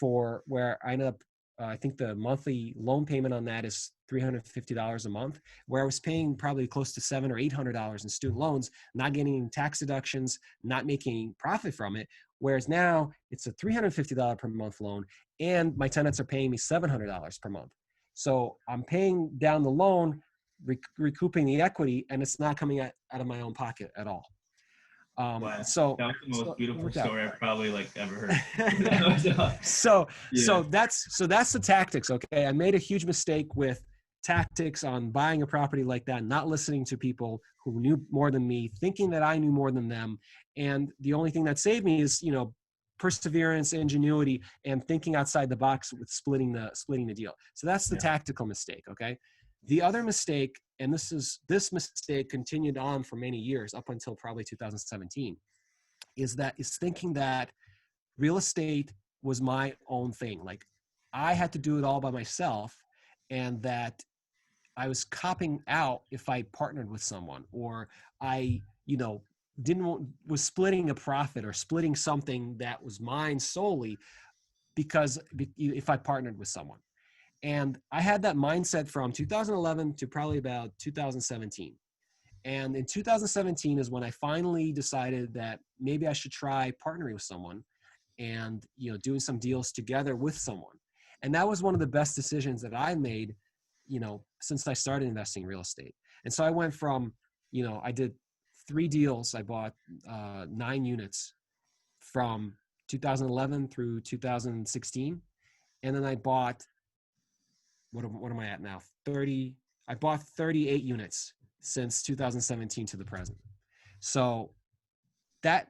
for where I ended up, I think the monthly loan payment on that is $350 a month, where I was paying probably close to $700 or $800 in student loans, not getting tax deductions, not making profit from it. Whereas now it's a $350 per month loan, and my tenants are paying me $700 per month. So I'm paying down the loan, recouping the equity, and it's not coming out of my own pocket at all. Wow. So that was the most beautiful story I've probably ever heard. So that's the tactics. Okay. I made a huge mistake with tactics on buying a property like that, not listening to people who knew more than me, thinking that I knew more than them. And the only thing that saved me is, perseverance, ingenuity, and thinking outside the box with splitting the deal. So that's the tactical mistake. Okay. The other mistake, and this mistake continued on for many years up until probably 2017, is thinking that real estate was my own thing. Like I had to do it all by myself, and that I was copping out if I partnered with someone, or I, was splitting a profit or splitting something that was mine solely because if I partnered with someone. And I had that mindset from 2011 to probably about 2017. And in 2017 is when I finally decided that maybe I should try partnering with someone and, doing some deals together with someone. And that was one of the best decisions that I made, since I started investing in real estate. And so I went from, I did 3 deals. I bought 9 units from 2011 through 2016. And then I bought, what am I at now? I bought 38 units since 2017 to the present. So that,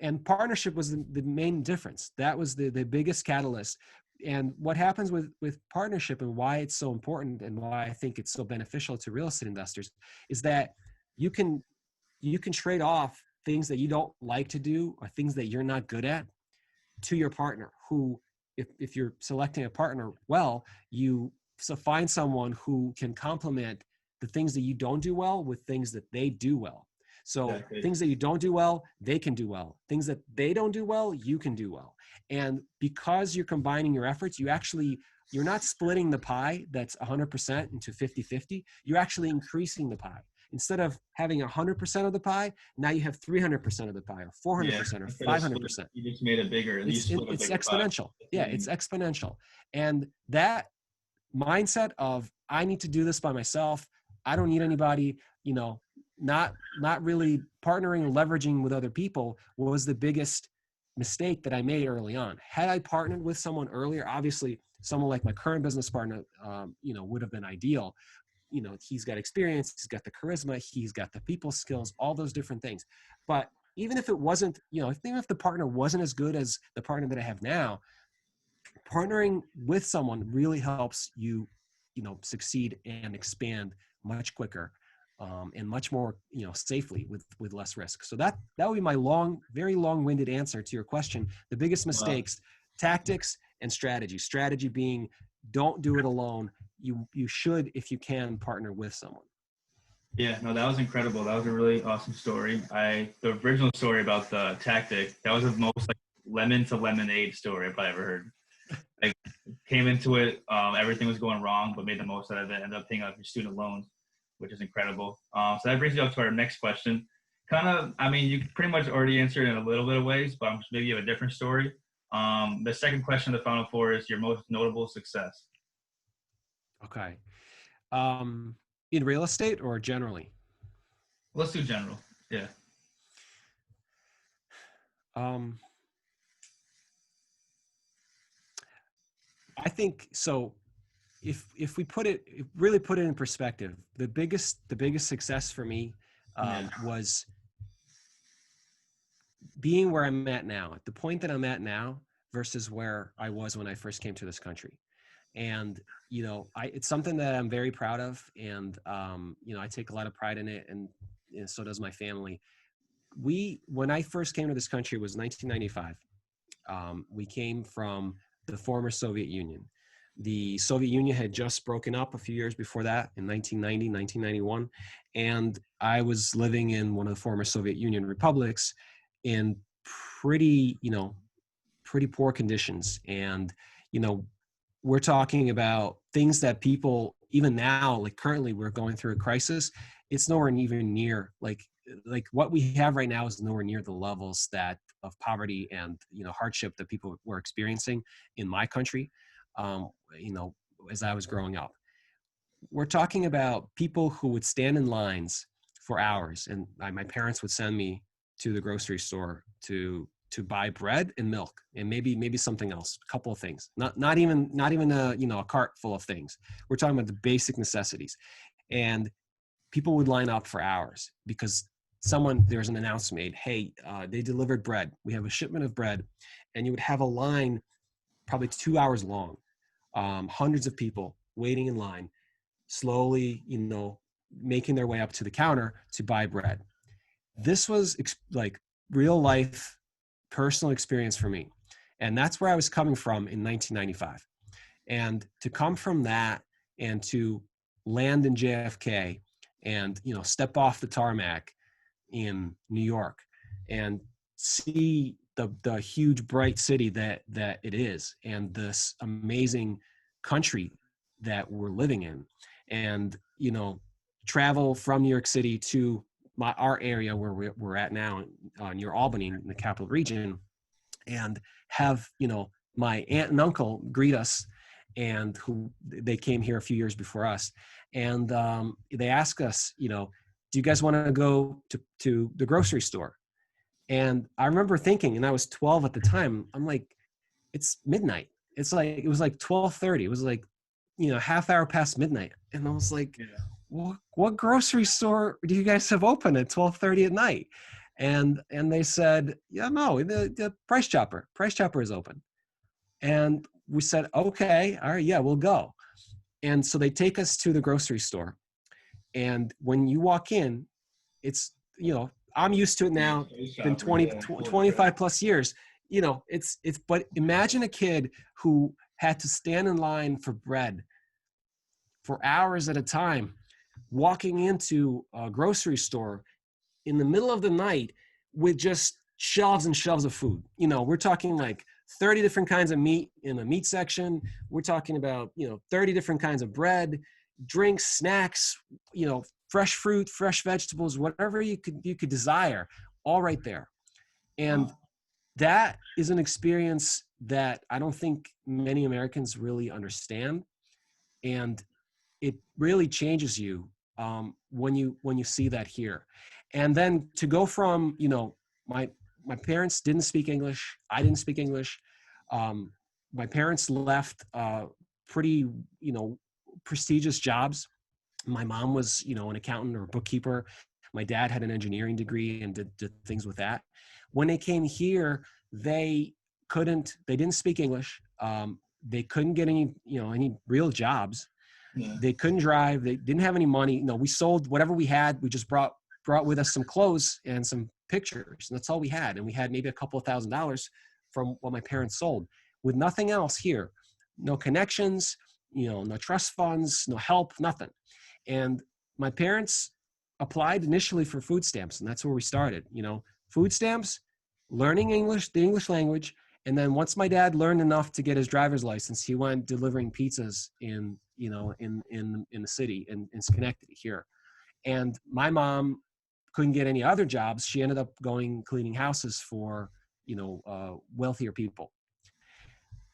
and partnership was the main difference. That was the biggest catalyst. And what happens with partnership and why it's so important and why I think it's so beneficial to real estate investors is that you can trade off things that you don't like to do or things that you're not good at to your partner, who, if you're selecting a partner well, so find someone who can complement the things that you don't do well with things that they do well. So things that you don't do well, they can do well. Things that they don't do well, you can do well. And because you're combining your efforts, you're not splitting the pie that's 100% into 50-50. You're actually increasing the pie. Instead of having 100% of the pie, now you have 300% of the pie, or 400% or 500%. You just made it bigger. It's exponential. Yeah, it's exponential. And that mindset of, I need to do this by myself, I don't need anybody, not really partnering or leveraging with other people, was the biggest mistake that I made early on. Had I partnered with someone earlier, obviously someone like my current business partner, would have been ideal. He's got experience, he's got the charisma, he's got the people skills, all those different things. But even if it wasn't, even if the partner wasn't as good as the partner that I have now, partnering with someone really helps you, succeed and expand much quicker, and much more, safely with less risk. So that would be my very long-winded answer to your question. The biggest mistakes, tactics and strategy. Strategy being, don't do it alone. You should, if you can, partner with someone. Yeah, no, that was incredible. That was a really awesome story. The original story about the tactic, that was the most lemon to lemonade story I've ever heard. Came into it, everything was going wrong, but made the most out of it. Ended up paying off your student loans, which is incredible. So that brings you up to our next question. You pretty much already answered in a little bit of ways, but maybe you have a different story. The second question of the Final Four is your most notable success. Okay. In real estate or generally? Let's do general. Yeah. Um, I think so. If we really put it in perspective, the biggest success for me Yeah. was being where I'm at now, at the point that I'm at now versus where I was when I first came to this country. And it's something that I'm very proud of, and I take a lot of pride in it, and so does my family. When I first came to this country, it was 1995. We came from the former Soviet Union. The Soviet Union had just broken up a few years before that, in 1990, 1991. And I was living in one of the former Soviet Union republics in pretty, pretty poor conditions. And, we're talking about things that people, even now, like currently we're going through a crisis. It's nowhere even near like what we have right now is nowhere near the levels that of poverty and hardship that people were experiencing in my country, um, you know, as I was growing up. We're talking about people who would stand in lines for hours, and my parents would send me to the grocery store to buy bread and milk and maybe something else, a couple of things, not even a cart full of things. We're talking about the basic necessities, and people would line up for hours because there's an announcement made, hey, they delivered bread, we have a shipment of bread. And you would have a line probably 2 hours long, hundreds of people waiting in line, slowly making their way up to the counter to buy bread. This was like real life personal experience for me, and that's where I was coming from in 1995. And to come from that and to land in JFK and step off the tarmac in New York and see the huge bright city that it is, and this amazing country that we're living in, and travel from New York City to our area where we're at now, near Albany in the capital region, and have my aunt and uncle greet us, and who they came here a few years before us, and they ask us, do you guys want to go to the grocery store? And I remember thinking, and I was 12 at the time, I'm like, it's midnight. It was like 12:30. It was like, half hour past midnight. And I was like, Yeah. what grocery store do you guys have open at 12:30 at night? And they said, yeah, no, the Price Chopper is open. And we said, okay, all right, yeah, we'll go. And so they take us to the grocery store. And when you walk in, it's, I'm used to it now. It's been 25 plus years. But imagine a kid who had to stand in line for bread for hours at a time, walking into a grocery store in the middle of the night with just shelves and shelves of food. We're talking like 30 different kinds of meat in the meat section. We're talking about, 30 different kinds of bread, drinks, snacks, fresh fruit, fresh vegetables, whatever you could desire, all right there. And that is an experience that I don't think many Americans really understand. And it really changes you when you see that here. And then to go from, my parents didn't speak English. I didn't speak English. My parents left pretty, prestigious jobs. My mom was, an accountant or a bookkeeper. My dad had an engineering degree and did things with that. When they came here, they didn't speak English. They couldn't get any real jobs. Yeah. They couldn't drive. They didn't have any money. We sold whatever we had. We just brought with us some clothes and some pictures, and that's all we had. And we had maybe a couple of $1,000s from what my parents sold, with nothing else here. No connections, no trust funds, no help, nothing. And my parents applied initially for food stamps, and that's where we started. Food stamps, learning English, the English language. And then once my dad learned enough to get his driver's license, he went delivering pizzas in the city in Schenectady here. And my mom couldn't get any other jobs. She ended up going cleaning houses for, wealthier people.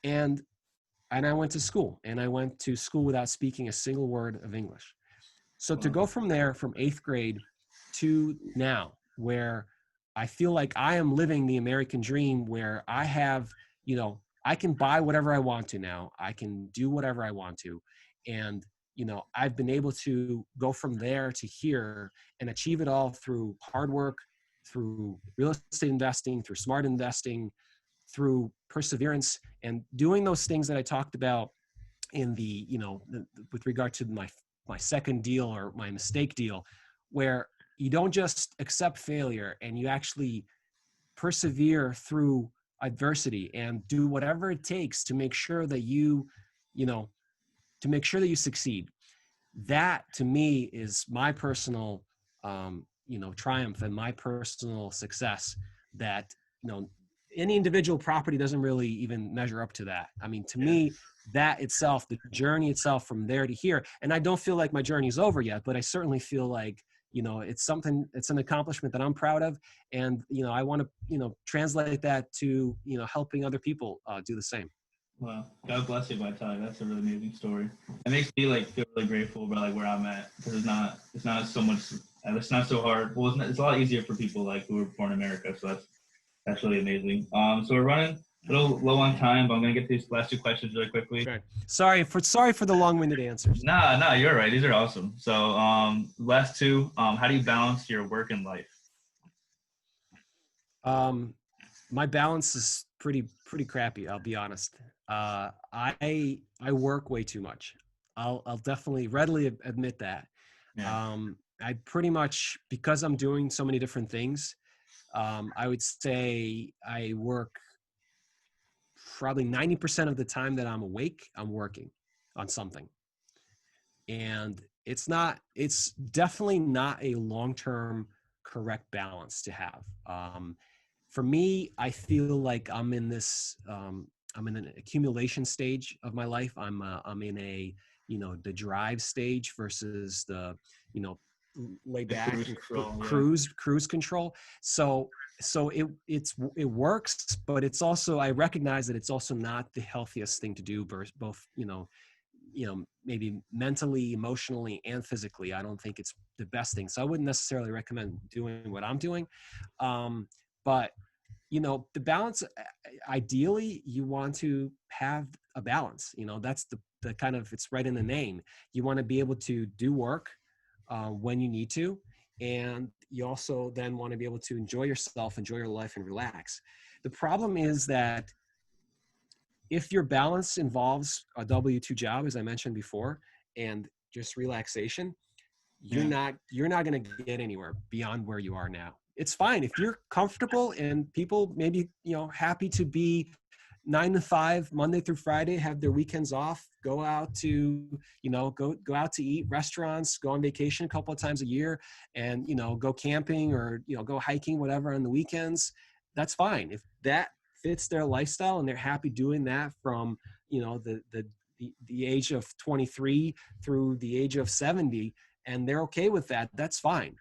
And and I went to school, and I went to school without speaking a single word of English. So to Wow. go from there, from 8th grade to now, where I feel like I am living the American dream, where I have, I can buy whatever I want to now. I can do whatever I want to. And, I've been able to go from there to here and achieve it all through hard work, through real estate investing, through smart investing, through perseverance, and doing those things that I talked about in with regard to my second deal or my mistake deal, where you don't just accept failure and you actually persevere through adversity and do whatever it takes to make sure that you succeed. That to me is my personal, triumph and my personal success that, any individual property doesn't really even measure up to that. I mean, to me, that itself, the journey itself from there to here, and I don't feel like my journey is over yet, but I certainly feel like, it's an accomplishment that I'm proud of. And, I want to, translate that to, helping other people do the same. Wow. God bless you, Vitaliy. That's a really amazing story. It makes me feel really grateful about where I'm at, because it's not so much, it's not so hard. Well, it's a lot easier for people who were born in America. So that's really amazing. So we're running a little low on time, but I'm gonna get these last two questions really quickly. Okay. Sorry for the long-winded answers. Nah, you're right. These are awesome. So last two, how do you balance your work and life? My balance is pretty crappy, I'll be honest. I work way too much. I'll definitely readily admit that. Yeah. I pretty much, because I'm doing so many different things, I would say I work probably 90% of the time that I'm awake, I'm working on something. And it's definitely not a long-term correct balance to have. For me, I feel like I'm in an accumulation stage of my life. I'm in a, the drive stage versus the, lay back and cruise control. So it works, but it's also, I recognize that it's also not the healthiest thing to do, both, maybe mentally, emotionally, and physically. I don't think it's the best thing. So I wouldn't necessarily recommend doing what I'm doing. But the balance, ideally you want to have a balance. That's the kind of, it's right in the name. You want to be able to do work when you need to, and you also then want to be able to enjoy yourself, enjoy your life, and relax. The problem is that if your balance involves a W-2 job, as I mentioned before, and just relaxation, you're not going to get anywhere beyond where you are now. It's fine if you're comfortable, and people maybe, happy to be 9 to 5, Monday through Friday, have their weekends off, go out to, go out to eat, restaurants, go on vacation a couple of times a year, and, go camping or, go hiking, whatever, on the weekends. That's fine. If that fits their lifestyle and they're happy doing that from, the age of 23 through the age of 70, and they're okay with that, that's fine.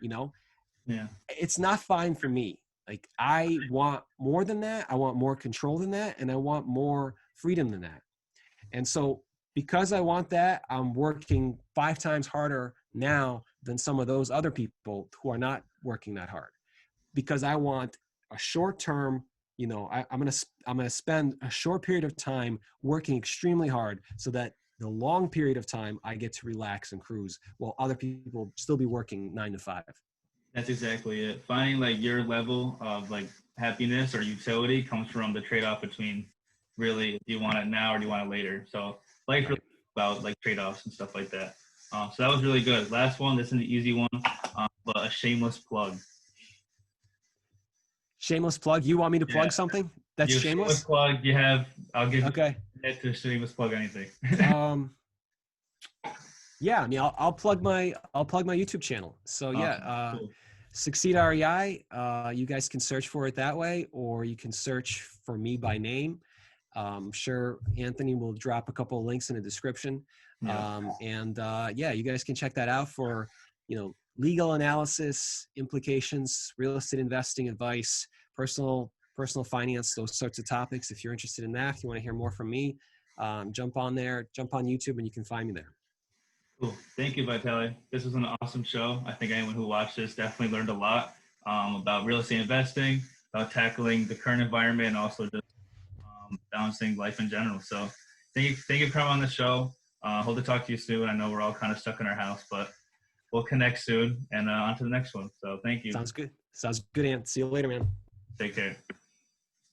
Yeah. It's not fine for me. Like, I want more than that. I want more control than that. And I want more freedom than that. And so because I want that, I'm working 5 times harder now than some of those other people who are not working that hard, because I want a short term, I'm going to spend a short period of time working extremely hard so that the long period of time I get to relax and cruise, while other people still be working 9 to 5. That's exactly it. Finding your level of happiness or utility comes from the trade-off between, really, do you want it now or do you want it later? So really about trade-offs and stuff like that. So that was really good. Last one, this is an easy one, but a shameless plug. Shameless plug? You want me to plug something that's shameless? Plug you have, I'll give you to shameless plug anything. Yeah, I mean, I'll plug my YouTube channel. So Cool. Succeed REI. You guys can search for it that way, or you can search for me by name. I'm sure Anthony will drop a couple of links in the description. Yeah. You guys can check that out for, legal analysis, implications, real estate investing advice, personal finance, those sorts of topics. If you're interested in that, if you want to hear more from me, jump on there, jump on YouTube, and you can find me there. Cool. Thank you, Vitaliy. This was an awesome show. I think anyone who watched this definitely learned a lot about real estate investing, about tackling the current environment, and also just balancing life in general. So thank you for coming on the show. Hope to talk to you soon. I know we're all kind of stuck in our house, but we'll connect soon and on to the next one. So thank you. Sounds good. Sounds good, Ant. See you later, man. Take care.